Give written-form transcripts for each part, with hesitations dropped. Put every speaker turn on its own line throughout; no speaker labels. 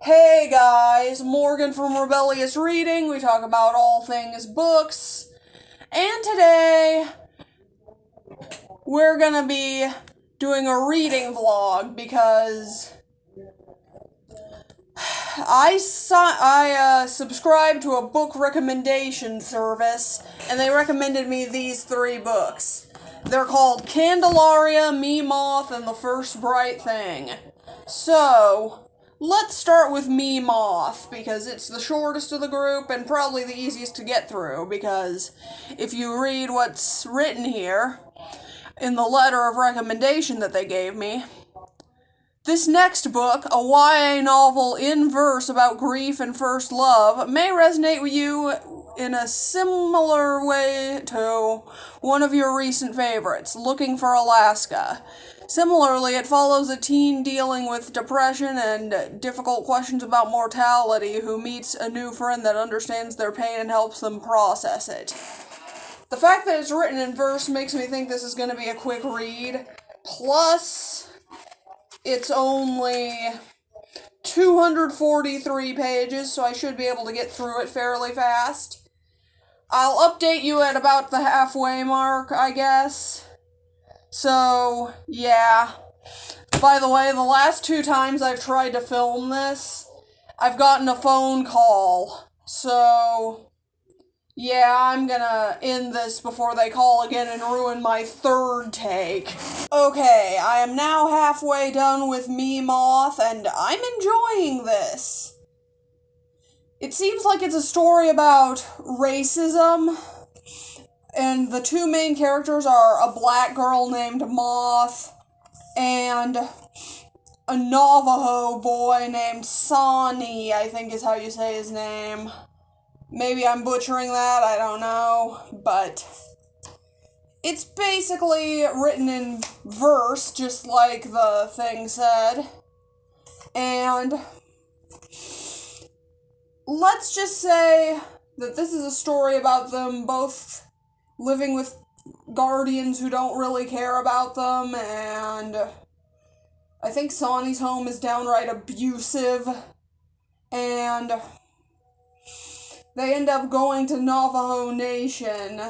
Hey guys, Morgan from Rebellious Reading. We talk about all things books. And today, we're gonna be doing a reading vlog because I subscribed to a book recommendation service and they recommended me these 3 books. They're called Candelaria, Moth, and The First Bright Thing. So, let's start with Moth, because it's the shortest of the group and probably the easiest to get through, because if you read what's written here in the letter of recommendation that they gave me, this next book, a YA novel in verse about grief and first love, may resonate with you in a similar way to one of your recent favorites, Looking for Alaska. Similarly, it follows a teen dealing with depression and difficult questions about mortality who meets a new friend that understands their pain and helps them process it. The fact that it's written in verse makes me think this is going to be a quick read. Plus, it's only 243 pages, so I should be able to get through it fairly fast. I'll update you at about the halfway mark, I guess. So, yeah. By the way, the last 2 times I've tried to film this, I've gotten a phone call. So, yeah, I'm gonna end this before they call again and ruin my 3rd take. Okay, I am now halfway done with Moth, and I'm enjoying this. It seems like it's a story about racism, and the 2 main characters are a black girl named Moth and a Navajo boy named Sonny, I think is how you say his name. Maybe I'm butchering that, I don't know, but it's basically written in verse, just like the thing said, and let's just say that this is a story about them both living with guardians who don't really care about them, and I think Sonny's home is downright abusive, and they end up going to Navajo Nation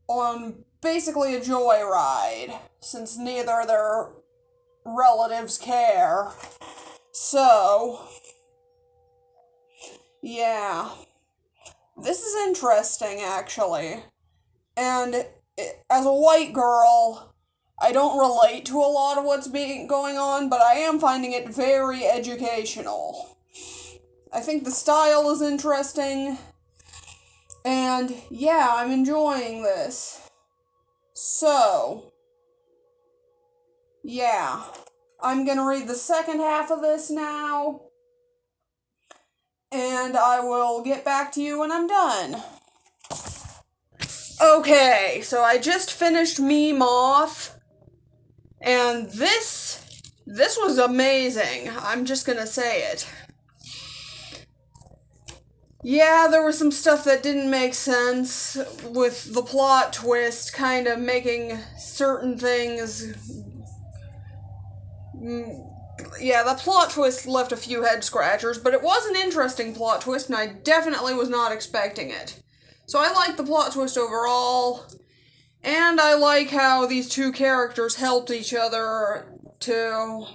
on basically a joyride, since neither of their relatives care. So, yeah. This is interesting, actually. And as a white girl, I don't relate to a lot of what's going on, but I am finding it very educational. I think the style is interesting, and yeah, I'm enjoying this. So, yeah, I'm gonna read the second half of this now, and I will get back to you when I'm done. Okay, so I just finished Moth, and this was amazing. I'm just gonna say it. Yeah, there was some stuff that didn't make sense with the plot twist kind of making certain things. Yeah, the plot twist left a few head scratchers, but it was an interesting plot twist, and I definitely was not expecting it. So I like the plot twist overall, and I like how these 2 characters helped each other to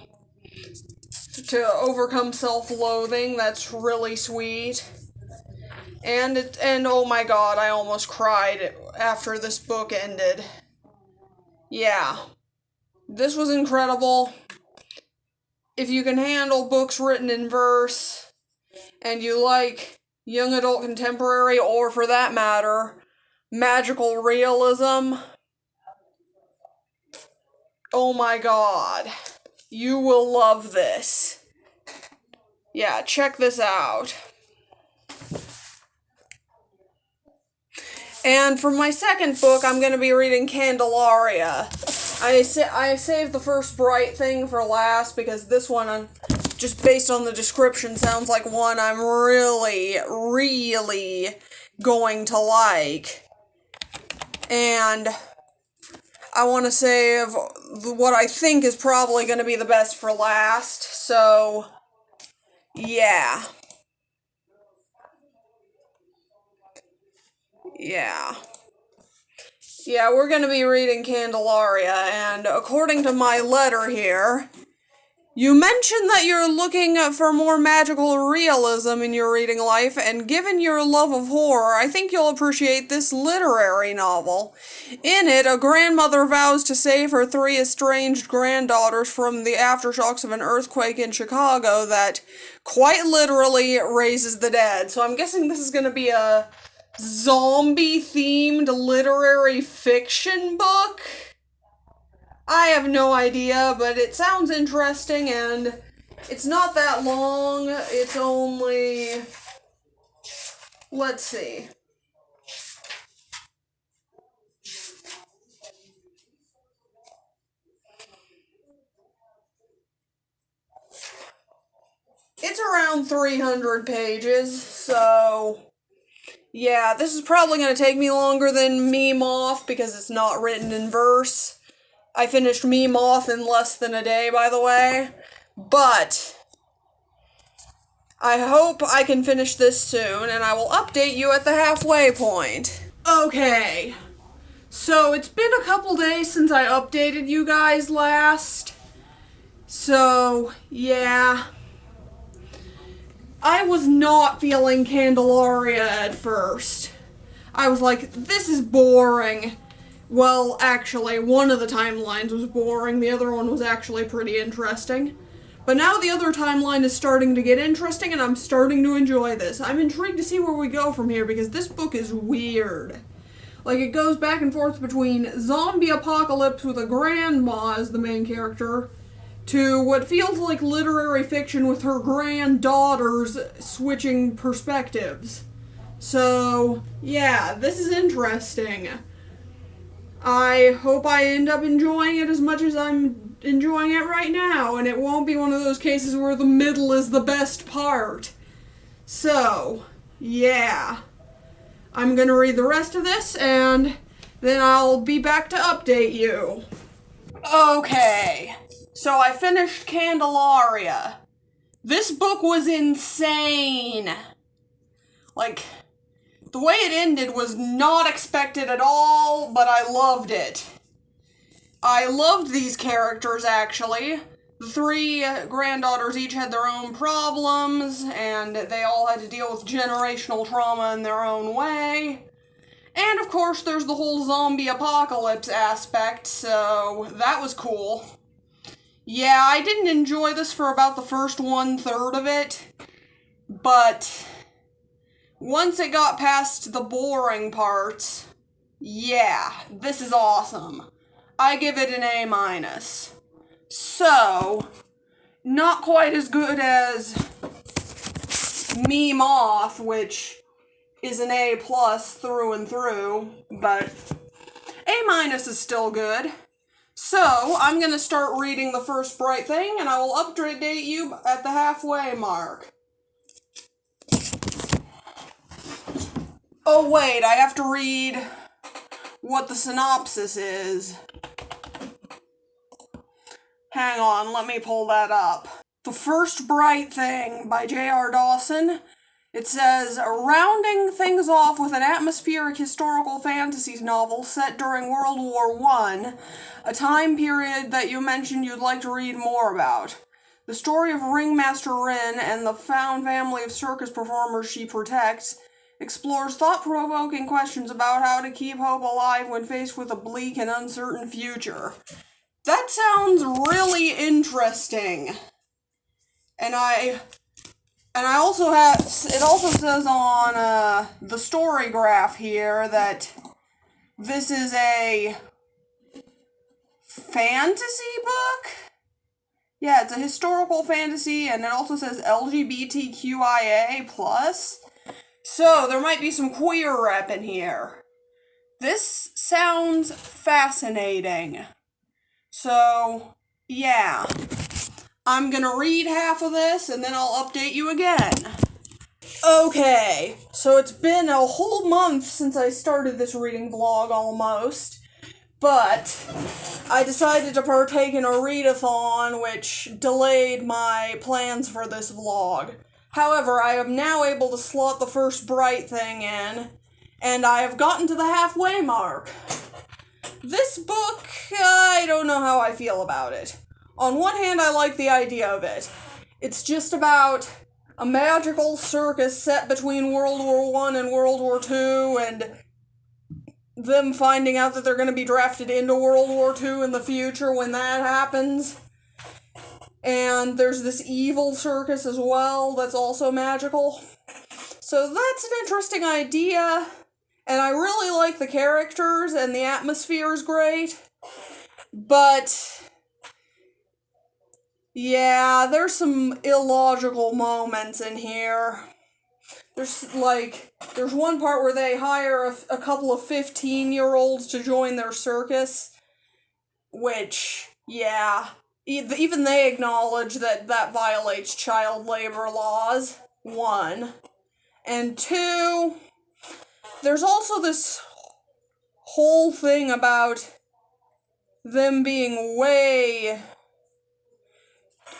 overcome self-loathing. That's really sweet. And oh my god, I almost cried after this book ended. Yeah. This was incredible. If you can handle books written in verse, and you like young adult contemporary, or for that matter, magical realism, oh my god, you will love this. Yeah, check this out. And for my second book, I'm going to be reading Candelaria. I saved The First Bright Thing for last because this one, just based on the description, sounds like one I'm really, really going to like. And I want to save what I think is probably going to be the best for last, so yeah. Yeah. Yeah, we're going to be reading Candelaria, and according to my letter here, you mentioned that you're looking for more magical realism in your reading life, and given your love of horror, I think you'll appreciate this literary novel. In it, a grandmother vows to save her 3 estranged granddaughters from the aftershocks of an earthquake in Chicago that quite literally raises the dead. So I'm guessing this is going to be a zombie-themed literary fiction book? I have no idea, but it sounds interesting, and it's not that long. It's only... let's see. It's around 300 pages, so... yeah, this is probably going to take me longer than Moth because it's not written in verse. I finished Moth in less than a day, by the way. But I hope I can finish this soon, and I will update you at the halfway point. Okay, so it's been a couple days since I updated you guys last. So, yeah. I was not feeling Candelaria at first. I was like, this is boring. Well, actually, one of the timelines was boring, the other one was actually pretty interesting. But now the other timeline is starting to get interesting, and I'm starting to enjoy this. I'm intrigued to see where we go from here, because this book is weird. Like, it goes back and forth between zombie apocalypse with a grandma as the main character, to what feels like literary fiction with her granddaughters switching perspectives. So, yeah, this is interesting. I hope I end up enjoying it as much as I'm enjoying it right now, and it won't be one of those cases where the middle is the best part. So, yeah. I'm gonna read the rest of this, and then I'll be back to update you. Okay, so I finished Candelaria. This book was insane. Like, the way it ended was not expected at all, but I loved it. I loved these characters, actually. The 3 granddaughters each had their own problems, and they all had to deal with generational trauma in their own way. And, of course, there's the whole zombie apocalypse aspect, so that was cool. Yeah, I didn't enjoy this for about the first 1/3 of it, but once it got past the boring parts, yeah, this is awesome. I give it an A-. So, not quite as good as Moth, which is an A+ through and through, but A- is still good. So, I'm going to start reading the first bright thing, and I will update you at the halfway mark. Oh wait, I have to read what the synopsis is. Hang on, let me pull that up. The First Bright Thing by J.R. Dawson. It says, rounding things off with an atmospheric historical fantasy novel set during World War I, a time period that you mentioned you'd like to read more about. The story of Ringmaster Wren and the found family of circus performers she protects explores thought-provoking questions about how to keep hope alive when faced with a bleak and uncertain future. That sounds really interesting. And I also have, it also says on the story graph here that this is a fantasy book? Yeah, it's a historical fantasy, and it also says LGBTQIA+. So, there might be some queer rep in here. This sounds fascinating. So, yeah. I'm gonna read half of this, and then I'll update you again. Okay, so it's been a whole month since I started this reading vlog, almost. But I decided to partake in a readathon, which delayed my plans for this vlog. However, I am now able to slot the first bright thing in, and I have gotten to the halfway mark. This book, I don't know how I feel about it. On one hand, I like the idea of it. It's just about a magical circus set between World War I and World War II, and them finding out that they're going to be drafted into World War II in the future when that happens. And there's this evil circus as well that's also magical. So that's an interesting idea, and I really like the characters, and the atmosphere is great. But yeah, there's some illogical moments in here. There's one part where they hire a couple of 15-year-olds to join their circus, which, yeah, even they acknowledge that violates child labor laws, 1. And 2, there's also this whole thing about them being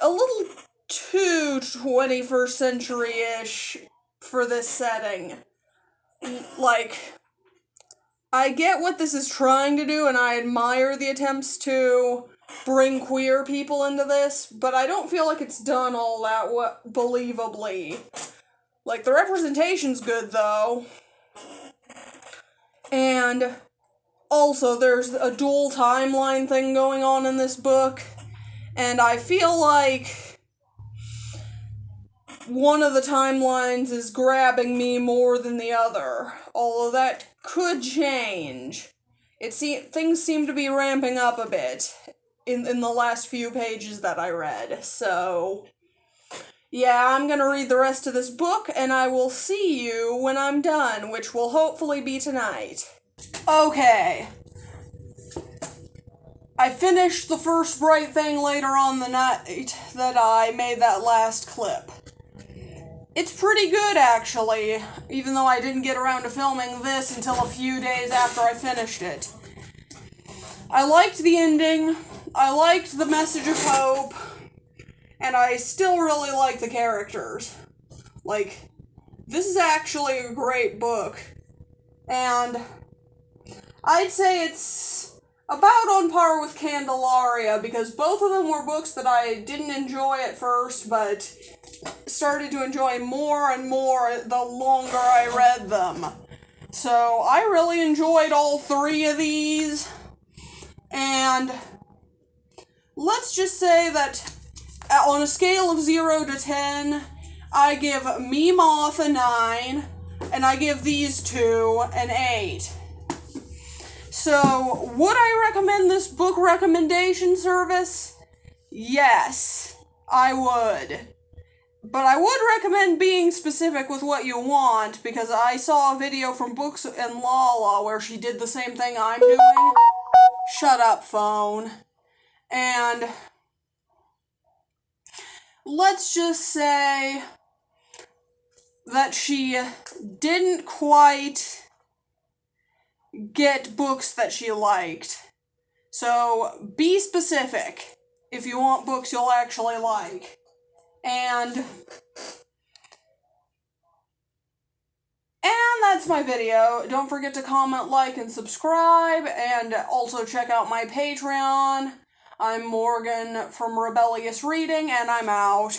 a little too 21st century-ish for this setting. Like, I get what this is trying to do, and I admire the attempts to bring queer people into this, but I don't feel like it's done all that believably. Like, the representation's good, though. And also, there's a dual timeline thing going on in this book, and I feel like one of the timelines is grabbing me more than the other, although that could change. Things seem to be ramping up a bit in the last few pages that I read, so yeah, I'm gonna read the rest of this book, and I will see you when I'm done, which will hopefully be tonight. Okay. I finished the first bright thing later on the night that I made that last clip. It's pretty good, actually, even though I didn't get around to filming this until a few days after I finished it. I liked the ending, I liked the message of hope, and I still really like the characters. Like, this is actually a great book, and I'd say it's about on par with Candelaria, because both of them were books that I didn't enjoy at first, but started to enjoy more and more the longer I read them. So I really enjoyed all 3 of these, and let's just say that on a scale of 0 to 10, I give Me Moth a 9, and I give these 2 an 8. So, would I recommend this book recommendation service? Yes, I would. But I would recommend being specific with what you want, because I saw a video from Books and Lala where she did the same thing I'm doing. Shut up, phone. And let's just say that she didn't quite get books that she liked. So, be specific if you want books you'll actually like. And that's my video. Don't forget to comment, like, and subscribe, and also check out my Patreon. I'm Morgan from Rebellious Reading, and I'm out.